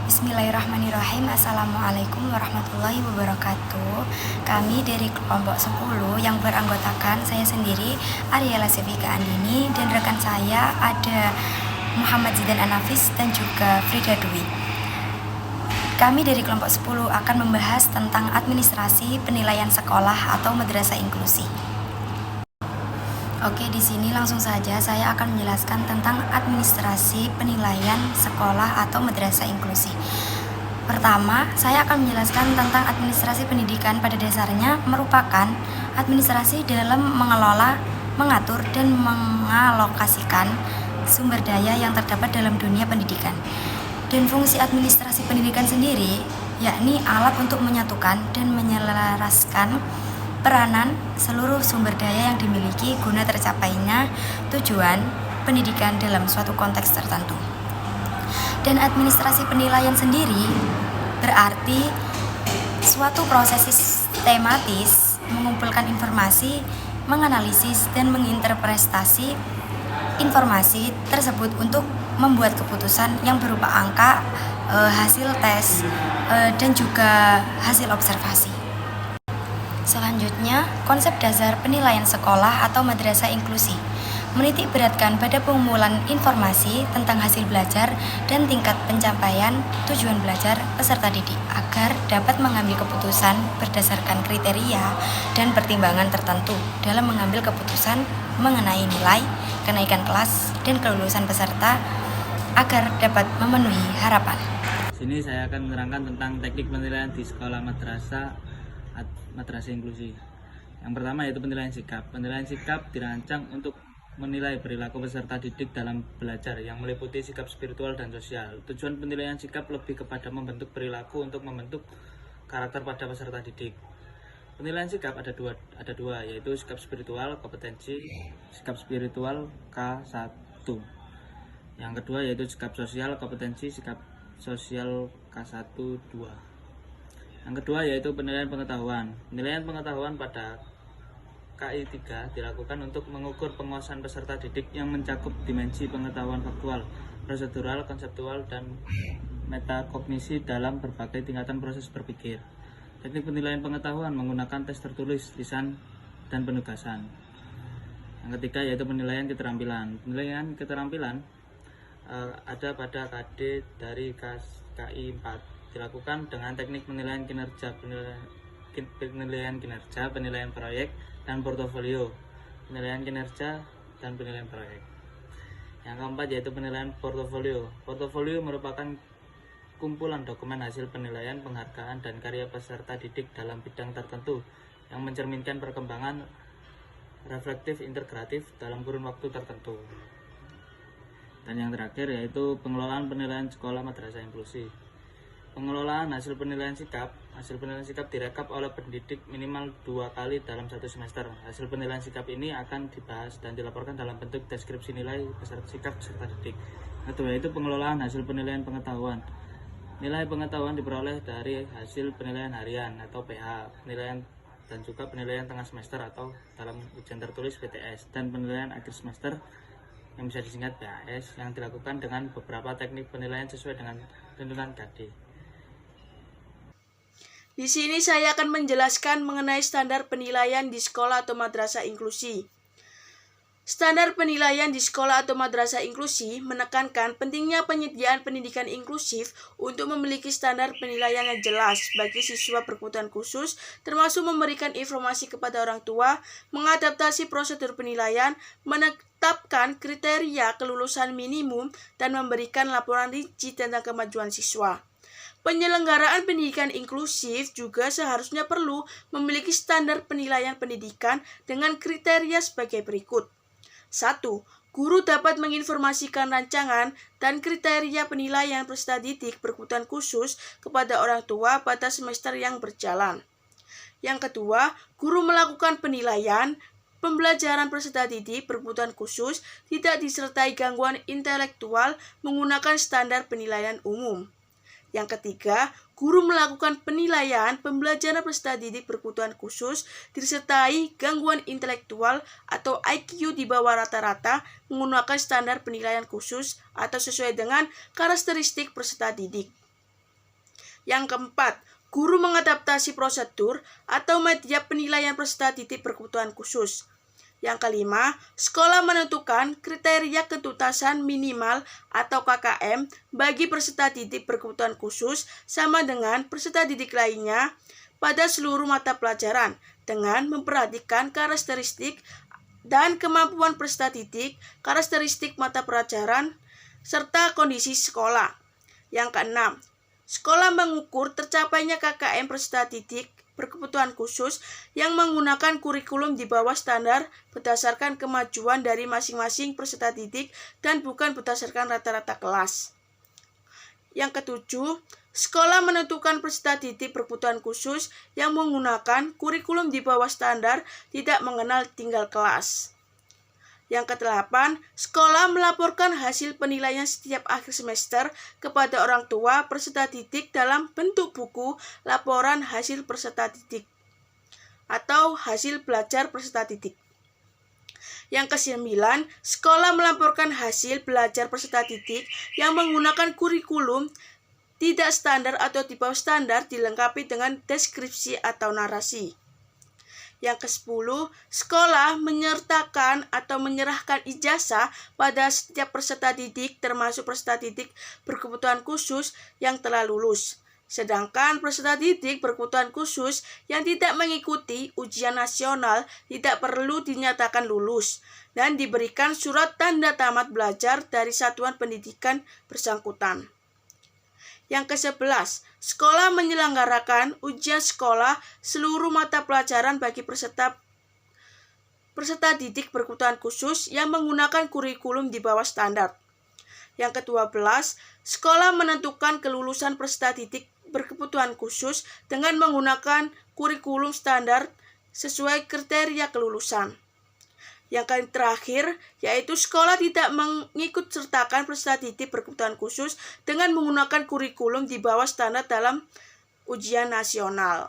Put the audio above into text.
Bismillahirrahmanirrahim. Assalamualaikum warahmatullahi wabarakatuh. Kami dari kelompok 10 yang beranggotakan saya sendiri, Ariela Sevika Andini, dan rekan saya ada Muhammad Zidan Anafis dan juga Frida Dwi. Kami dari kelompok 10 akan membahas tentang administrasi penilaian sekolah atau madrasah inklusi. Oke, di sini langsung saja saya akan menjelaskan tentang administrasi penilaian sekolah atau madrasah inklusi. Pertama, saya akan menjelaskan tentang administrasi pendidikan. Pada dasarnya merupakan administrasi dalam mengelola, mengatur, dan mengalokasikan sumber daya yang terdapat dalam dunia pendidikan. Dan fungsi administrasi pendidikan sendiri yakni alat untuk menyatukan dan menyelaraskan peranan seluruh sumber daya yang dimiliki guna tercapainya tujuan pendidikan dalam suatu konteks tertentu. Dan administrasi penilaian sendiri berarti suatu proses sistematis mengumpulkan informasi, menganalisis, dan menginterpretasi informasi tersebut untuk membuat keputusan yang berupa angka, hasil tes, dan juga hasil observasi. Selanjutnya, konsep dasar penilaian sekolah atau madrasah inklusi menitik beratkan pada pengumpulan informasi tentang hasil belajar dan tingkat pencapaian tujuan belajar peserta didik agar dapat mengambil keputusan berdasarkan kriteria dan pertimbangan tertentu dalam mengambil keputusan mengenai nilai, kenaikan kelas, dan kelulusan peserta agar dapat memenuhi harapan. Sini saya akan menerangkan tentang teknik penilaian di sekolah madrasah inklusi. Yang pertama yaitu penilaian sikap. Penilaian sikap dirancang untuk menilai perilaku peserta didik dalam belajar yang meliputi sikap spiritual dan sosial. Tujuan penilaian sikap lebih kepada membentuk perilaku untuk membentuk karakter pada peserta didik. Penilaian sikap ada dua yaitu sikap spiritual kompetensi, sikap spiritual K1. Yang kedua yaitu sikap sosial kompetensi, sikap sosial K1-2. Yang kedua yaitu penilaian pengetahuan. Penilaian pengetahuan pada KI3 dilakukan untuk mengukur penguasaan peserta didik yang mencakup dimensi pengetahuan faktual, prosedural, konseptual, dan metakognisi dalam berbagai tingkatan proses berpikir. Teknik penilaian pengetahuan menggunakan tes tertulis, lisan, dan penugasan. Yang ketiga yaitu penilaian keterampilan. Penilaian keterampilan ada pada KD dari KI4. Dilakukan dengan teknik penilaian kinerja, penilaian proyek, dan portofolio, penilaian kinerja, dan penilaian proyek. Yang keempat yaitu penilaian portofolio. Portofolio merupakan kumpulan dokumen hasil penilaian, penghargaan, dan karya peserta didik dalam bidang tertentu yang mencerminkan perkembangan reflektif integratif dalam kurun waktu tertentu. Dan yang terakhir yaitu pengelolaan penilaian sekolah madrasah inklusi. Pengelolaan hasil penilaian sikap direkap oleh pendidik minimal 2 kali dalam 1 semester. Hasil penilaian sikap ini akan dibahas dan dilaporkan dalam bentuk deskripsi nilai sikap peserta didik. Kedua yaitu pengelolaan hasil penilaian pengetahuan. Nilai pengetahuan diperoleh dari hasil penilaian harian atau PH, penilaian dan juga penilaian tengah semester atau dalam ujian tertulis PTS, dan penilaian akhir semester yang bisa disingkat PAS yang dilakukan dengan beberapa teknik penilaian sesuai dengan tuntunan KD. Di sini saya akan menjelaskan mengenai standar penilaian di sekolah atau madrasah inklusi. Standar penilaian di sekolah atau madrasah inklusi menekankan pentingnya penyediaan pendidikan inklusif untuk memiliki standar penilaian yang jelas bagi siswa berkebutuhan khusus, termasuk memberikan informasi kepada orang tua, mengadaptasi prosedur penilaian, menetapkan kriteria kelulusan minimum, dan memberikan laporan rinci tentang kemajuan siswa. Penyelenggaraan pendidikan inklusif juga seharusnya perlu memiliki standar penilaian pendidikan dengan kriteria sebagai berikut. 1. Guru dapat menginformasikan rancangan dan kriteria penilaian peserta didik berkebutuhan khusus kepada orang tua pada semester yang berjalan. Yang kedua, guru melakukan penilaian pembelajaran peserta didik berkebutuhan khusus tidak disertai gangguan intelektual menggunakan standar penilaian umum. Yang ketiga, guru melakukan penilaian pembelajaran peserta didik berkebutuhan khusus disertai gangguan intelektual atau IQ di bawah rata-rata menggunakan standar penilaian khusus atau sesuai dengan karakteristik peserta didik. Yang keempat, guru mengadaptasi prosedur atau media penilaian peserta didik berkebutuhan khusus. Yang kelima, sekolah menentukan kriteria ketuntasan minimal atau KKM bagi peserta didik berkebutuhan khusus sama dengan peserta didik lainnya pada seluruh mata pelajaran dengan memperhatikan karakteristik dan kemampuan peserta didik, karakteristik mata pelajaran, serta kondisi sekolah. Yang keenam, sekolah mengukur tercapainya KKM peserta didik berkebutuhan khusus yang menggunakan kurikulum di bawah standar berdasarkan kemajuan dari masing-masing peserta didik dan bukan berdasarkan rata-rata kelas. Yang ketujuh, sekolah menentukan peserta didik berkebutuhan khusus yang menggunakan kurikulum di bawah standar tidak mengenal tinggal kelas. Yang kedelapan, sekolah melaporkan hasil penilaian setiap akhir semester kepada orang tua peserta didik dalam bentuk buku laporan hasil peserta didik atau hasil belajar peserta didik. Yang kesembilan, sekolah melaporkan hasil belajar peserta didik yang menggunakan kurikulum tidak standar atau di bawah standar dilengkapi dengan deskripsi atau narasi. Yang ke-10, sekolah menyertakan atau menyerahkan ijazah pada setiap peserta didik termasuk peserta didik berkebutuhan khusus yang telah lulus. Sedangkan peserta didik berkebutuhan khusus yang tidak mengikuti ujian nasional tidak perlu dinyatakan lulus dan diberikan surat tanda tamat belajar dari satuan pendidikan bersangkutan. Yang ke-11, sekolah menyelenggarakan ujian sekolah seluruh mata pelajaran bagi peserta didik berkebutuhan khusus yang menggunakan kurikulum di bawah standar. Yang ke-12, sekolah menentukan kelulusan peserta didik berkebutuhan khusus dengan menggunakan kurikulum standar sesuai kriteria kelulusan. Yang terakhir, yaitu sekolah tidak mengikut sertakan peserta didik berkebutuhan khusus dengan menggunakan kurikulum di bawah standar dalam ujian nasional.